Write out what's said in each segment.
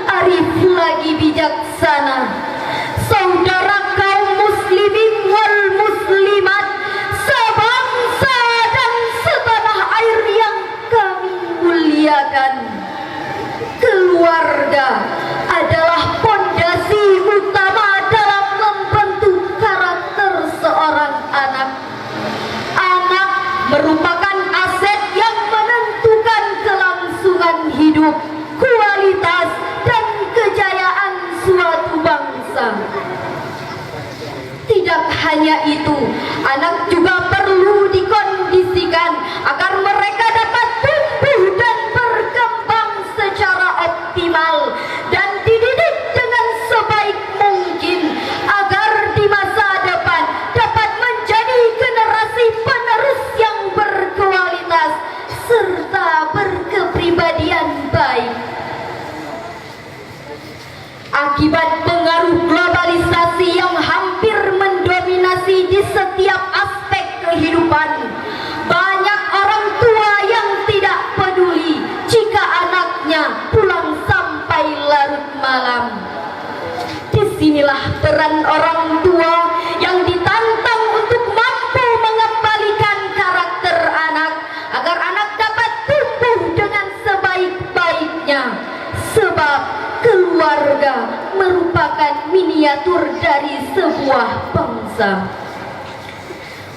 arif lagi bijaksana. Saudara kaum muslimin wal muslimat, sebangsa dan setanah air yang kami muliakan, keluarga adalah pondasi utama dalam membentuk karakter seorang anak. Anak merupakan aset yang menentukan kelangsungan hidup, kualitas, dan kejayaan suatu bangsa. Tidak hanya itu, anak juga perlu dikondisikan agar mereka dapat tumbuh dan berkembang secara optimal dan dididik dengan sebaik mungkin agar di masa depan dapat menjadi generasi penerus yang berkualitas serta berkepribadian baik. Akibat pengaruh globalisasi yang hampir mendominasi di setiap aspek kehidupan, banyak orang tua yang tidak peduli jika anaknya pulang sampai larut malam. Disinilah peran orang tua yang ditantang untuk mampu mengembalikan karakter anak agar anak dapat tumbuh dengan sebaik-baiknya. Sebab keluarga merupakan miniatur dari sebuah bangsa.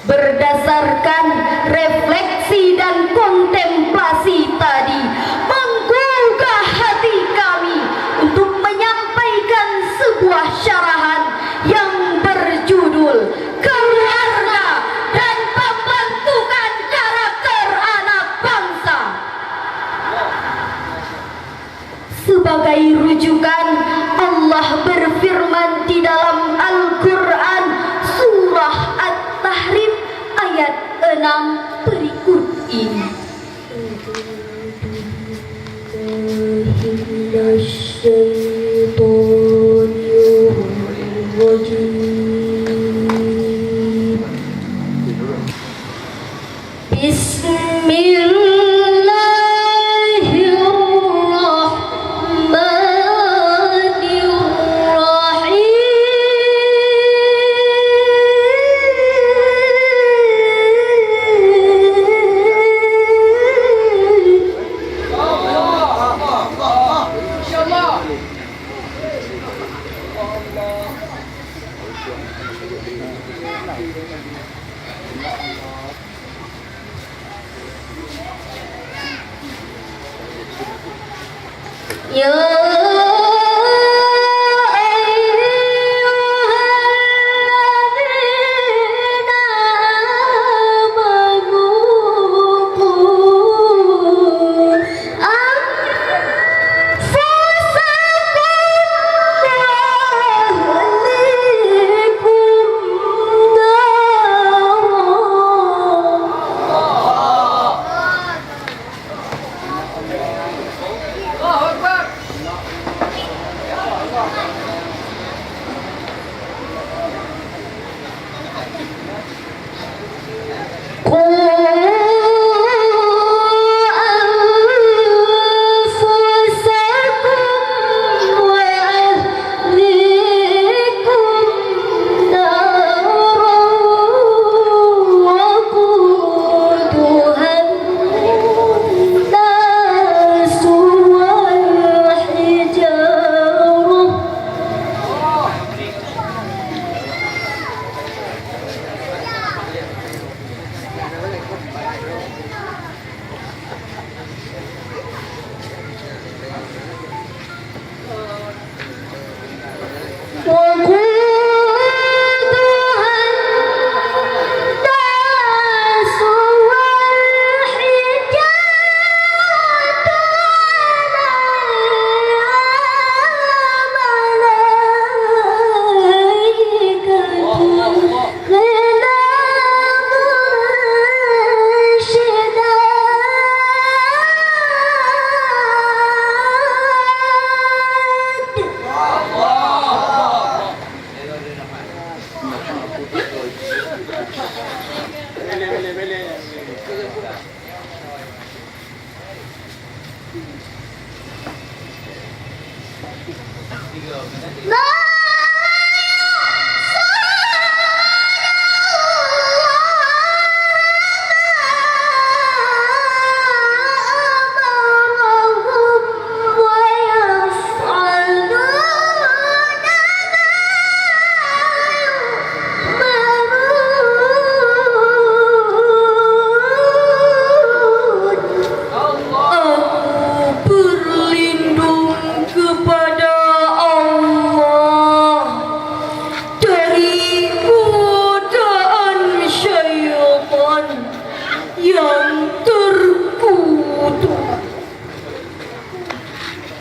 Berdasarkan refleksi dan kontemplasi tadi, menggugah hati kami untuk menyampaikan sebuah syarahan yang berjudul Keluarga dan Pembentukan Karakter Anak Bangsa. Sebagai rujukan, Allah berfirman di dalam Al-Quran surah At-Tahrim ayat 6 berikut ini.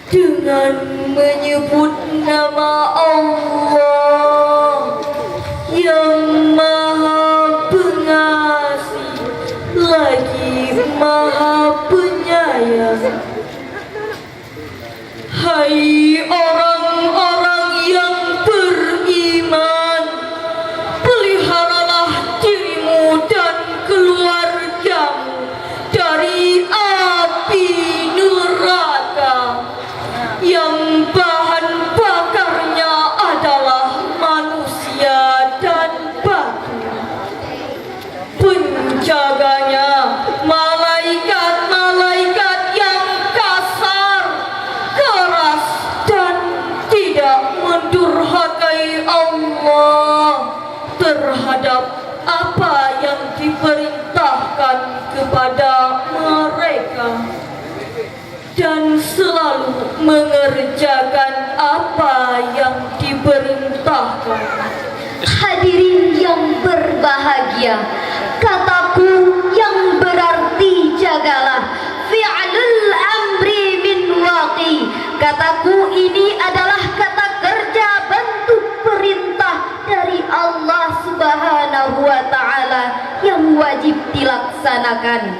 dengan menyebut nama Allah yang Maha Pengasih lagi Maha Penyayang. Hai orang-orang yang beriman, peliharalah dirimu dan keluargamu dari api neraka yang bahan bakarnya adalah manusia dan batu. Penjaganya malaikat-malaikat yang kasar, keras, dan tidak mendurhakai Allah terhadap apa yang diperintahkan kepada mereka, dan selalu mengerjakan apa yang diperintahkan. Hadirin yang berbahagia, kataku yang berarti jagalah, fi'lul amri min waqi. Kataku ini adalah kata kerja bentuk perintah dari Allah Subhanahu wa ta'ala yang wajib dilaksanakan.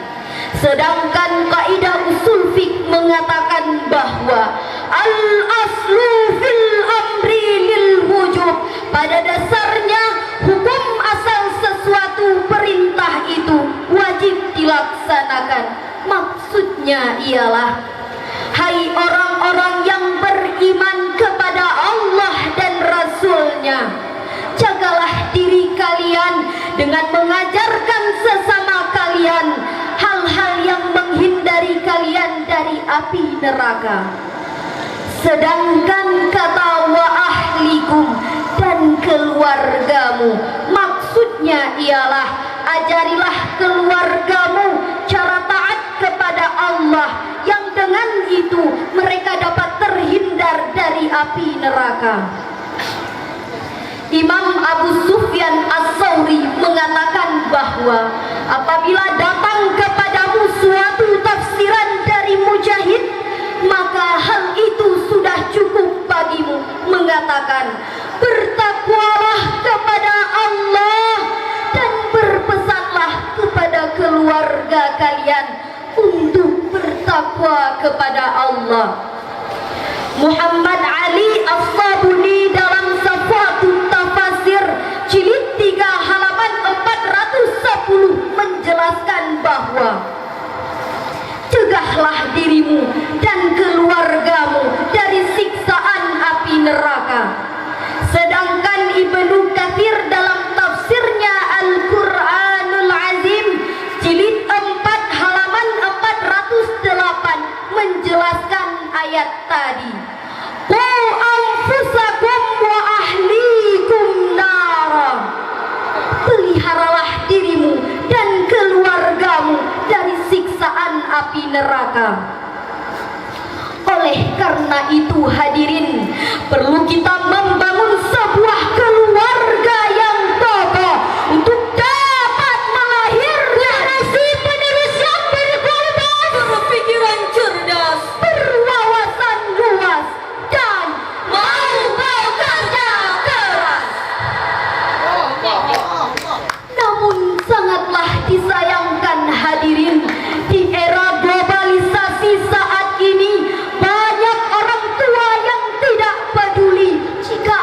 Sedangkan kaidah usul fiqh mengatakan bahwa al-aslu fil amri lil wujub. Pada dasarnya hukum asal sesuatu perintah itu wajib dilaksanakan. Maksudnya ialah, hai orang-orang yang beriman kepada Allah dan Rasul-Nya, jagalah diri kalian dengan mengajarkan sesama kalian hal-hal yang menghindari kalian dari api neraka. Sedangkan kata wa ahlikum dan keluargamu, maksudnya ialah ajarilah keluargamu cara taat kepada Allah, yang dengan itu mereka dapat terhindar dari api neraka. Imam Abu Sufyan As-Sawri mengatakan bahwa apabila datang kepadamu suatu tafsiran dari Mujahid, maka hal itu sudah cukup bagimu mengatakan, bertakwalah kepada Allah dan berpesanlah kepada keluarga kalian untuk bertakwa kepada Allah. Muhammad Ali As-Sabuni dalam Safahatut Tafasir jilid 3 halaman 410 menjelaskan bahwa cegahlah dirimu dan keluargamu dari siksaan api neraka. Sedangkan Ibnu Katsir dalam tafsirnya Al-Qur'anul Azim jilid 4 halaman 408 menjelaskan ayat tadi. Qu anfusakum wa ahlikum nara. Peliharalah dirimu dan keluargamu dari siksaan api neraka. Oleh karena itu hadirin, perlu kita membangun sebuah keluarga yang kokoh untuk dapat melahirkan penerus yang berkualitas, berpikiran cerdas, berwawasan luas, dan mau bekerja keras. Namun sangatlah disayangkan hadirin, di era globalisasi saat ini banyak orang tua yang tidak peduli jika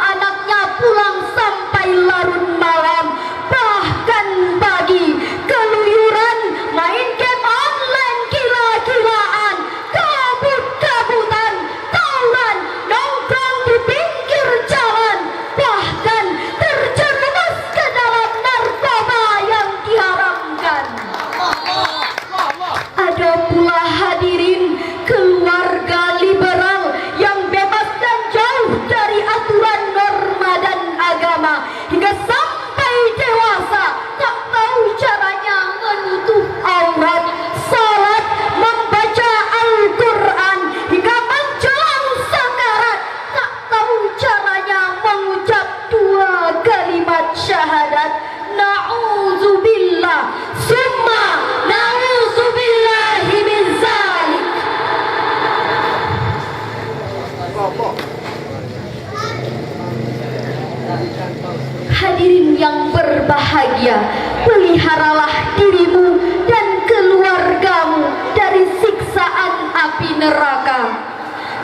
bahagia. Peliharalah dirimu dan keluargamu dari siksaan api neraka.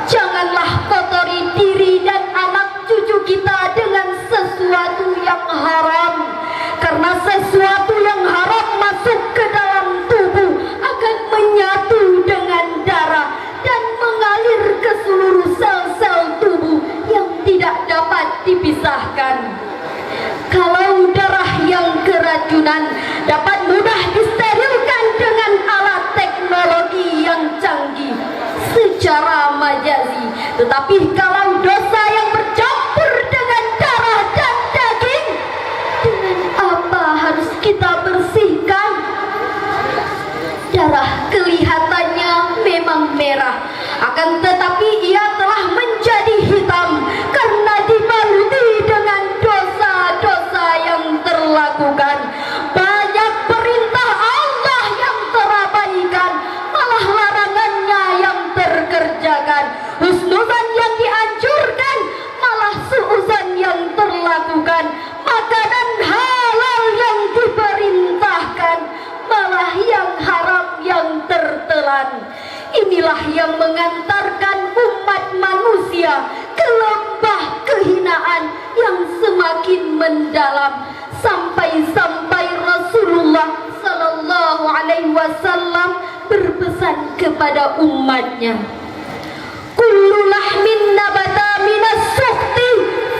Janganlah kotori diri dan anak cucu kita dengan sesuatu yang haram, karena sesuatu yang haram masuk ke dalam tubuh akan menyatu dengan darah dan mengalir ke seluruh sel-sel tubuh yang tidak dapat dipisahkan. Kalau darah yang keracunan dapat mudah disterilkan dengan alat teknologi yang canggih secara majazi, tetapi kalau dosa yang bercampur dengan darah dan daging, dengan apa harus kita bersihkan? Darah kelihatannya memang merah, akan tetapi ia telah menjadi hitam karena dibaluti dengan dosa-dosa yang terlakukan. Banyak perintah Allah yang terabaikan, malah larangannya yang terkerjakan. Husnuzan yang dianjurkan, malah suuzan yang terlakukan. Makanan halal yang diperintahkan, malah yang haram yang tertelan. Inilah yang mengantarkan umat manusia ke lembah kehinaan yang semakin mendalam, sampai-sampai Rasulullah Sallallahu Alaihi Wasallam berpesan kepada umatnya, kullu lahmin nabata minas suhti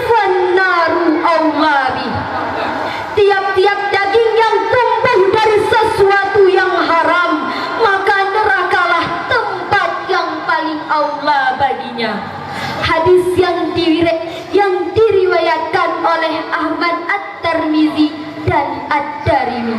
fannaru awlabi. Tiap-tiap daging yang tumbuh dari sesuatu yang haram, maka nerakalah tempat yang paling aula baginya. Hadis yang diriwayatkan oleh Ahmad At-Tirmizi dan Ad-Darimi.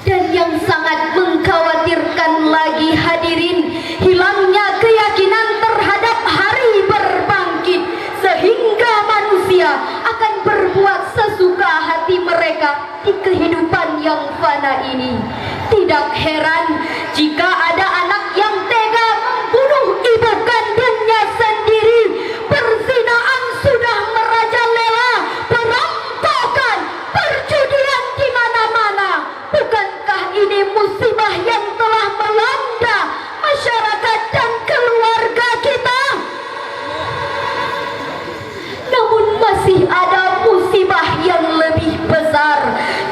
Dan yang sangat mengkhawatirkan lagi hadirin, hilangnya keyakinan terhadap hari berbangkit, sehingga manusia akan berbuat sesuka hati mereka di kehidupan yang fana ini. Tidak heran jika ada anak yang tega membunuh ibu kandungnya sendiri. Perzinaan sudah merajalela, perampokan, perjudian di mana-mana. Bukankah ini musibah yang telah melanda masyarakat dan keluarga kita? Namun masih ada musibah yang lebih besar,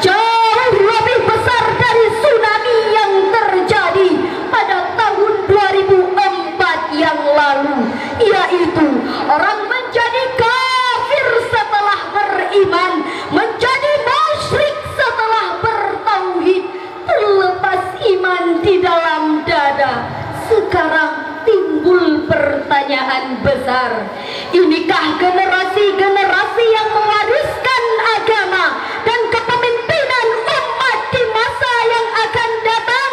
jauh lebih besar dari tsunami yang terjadi pada tahun 2004 yang lalu, yaitu orang menjadi kafir setelah beriman, menjadi musyrik setelah bertauhid, terlepas iman di dalam dada. Sekarang timbul pertanyaan besar, inikah generasi-generasi yang mewariskan agama dan kepemimpinan umat di masa yang akan datang?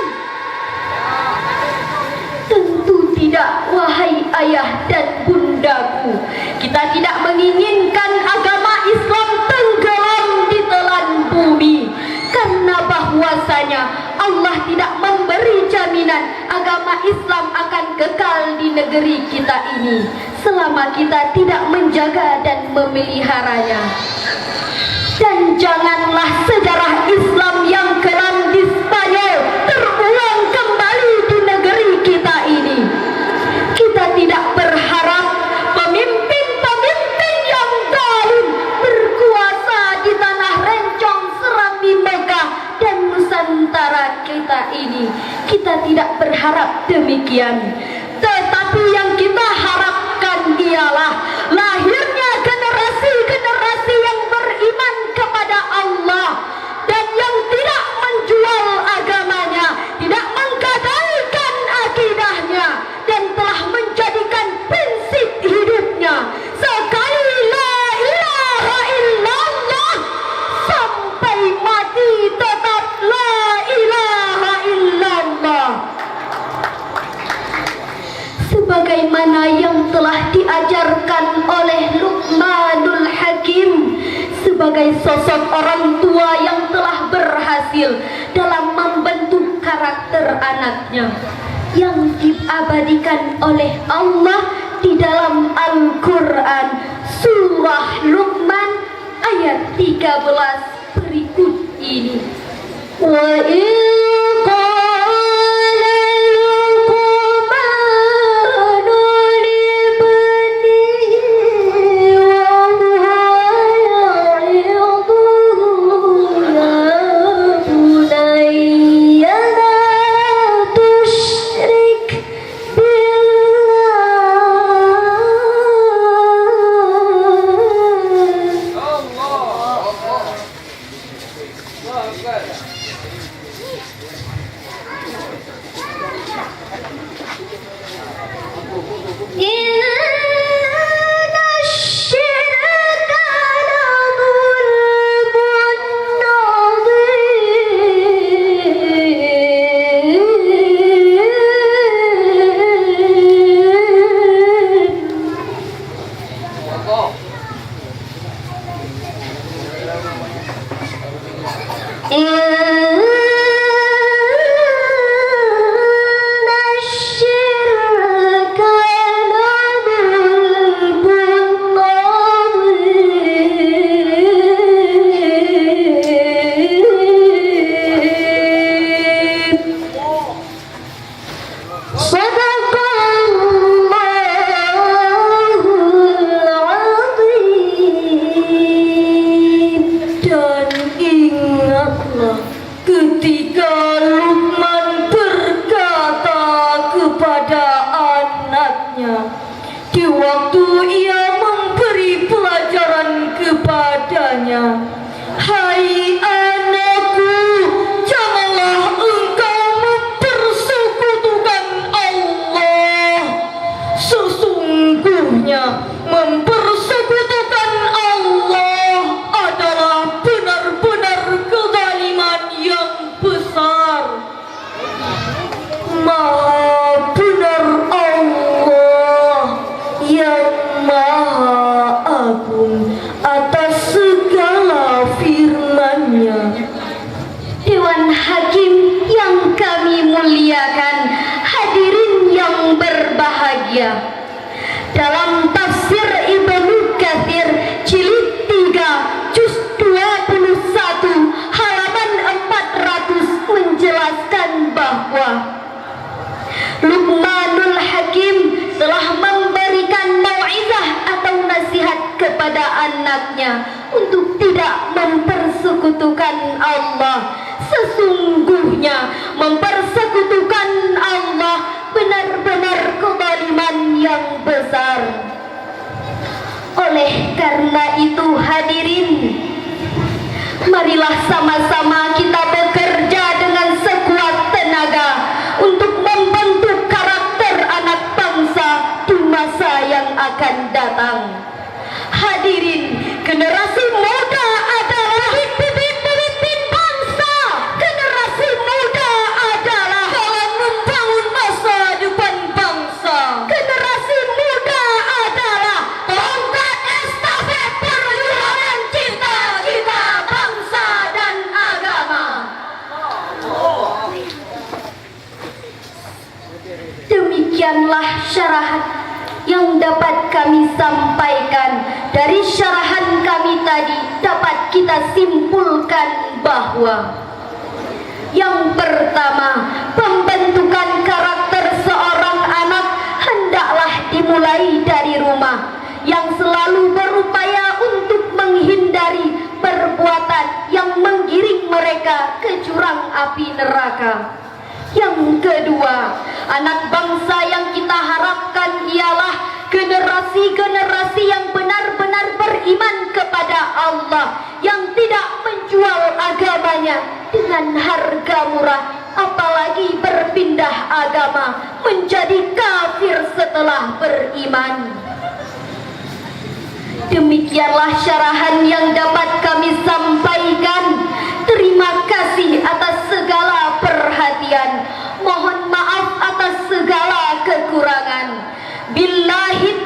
Tentu tidak, wahai ayah dan bundaku. Kita tidak menginginkan agama Islam tenggelam di telan bumi, karena bahwasanya Allah tidak memberi jaminan agama Islam akan kekal di negeri kita ini selama kita tidak menjaga dan memeliharanya. Dan janganlah sejarah Islam yang kelam di Spanyol terulang kembali di negeri kita ini. Kita tidak berharap pemimpin-pemimpin yang zalim berkuasa di tanah rencong Serambi Mekah dan Nusantara kita ini. Kita tidak berharap demikian. Tetapi yang kita harapkan ialah lahirnya generasi-generasi yang beriman kepada Allah dan yang tidak menjual agamanya, tidak menggadaikan akidahnya, dan telah menjadikan prinsip hidupnya sekali la ilaha illallah, sampai mati tetap la ilaha illallah. Sebagaimana yang telah diajarkan oleh Luqmanul Hakim sebagai sosok orang tua yang telah berhasil dalam membentuk karakter anaknya, yang diabadikan oleh Allah di dalam Al-Quran surah Luqman ayat 13 berikut ini. Hai anakku, janganlah engkau mempersekutukan Allah. Sesungguhnya mempersekutukan Allah adalah benar-benar kezaliman yang besar. Maha benar Allah yang maha agung atas segala firman-Nya. Dewan Hakim yang kami muliakan, hadirin yang berbahagia, dalam tafsir Ibnu Katsir jilid 3 juz 21 halaman 400 menjelaskan bahwa Luqmanul Hakim telah memberikan mau'izah atau nasihat kepada anaknya untuk tidak mempersekutukan Allah. Sesungguhnya mempersekutukan Allah benar-benar kezaliman yang besar. Oleh karena itu hadirin, marilah sama-sama kita bekerja dengan sekuat tenaga untuk membentuk karakter anak bangsa di masa yang akan datang. Hadirin, generasi muda adalah pemimpin bangsa. Generasi muda adalah dalam membangun masa depan bangsa. Generasi muda adalah tongkat estafet perjuangan cita-cita bangsa dan agama. Demikianlah syarahan yang dapat kami sampaikan. Dari syarahan kami tadi dapat kita simpulkan bahwa yang pertama, pembentukan karakter seorang anak hendaklah dimulai dari rumah, yang selalu berupaya untuk menghindari perbuatan yang menggiring mereka ke jurang api neraka. Yang kedua, anak bangsa yang kita harapkan ialah generasi-generasi yang benar-benar beriman kepada Allah, yang tidak menjual agamanya dengan harga murah, apalagi berpindah agama menjadi kafir setelah beriman. Demikianlah syarahan yang dapat kami sampaikan. Terima kasih atas segala perhatian. Mohon maaf atas segala kekurangan. Billahi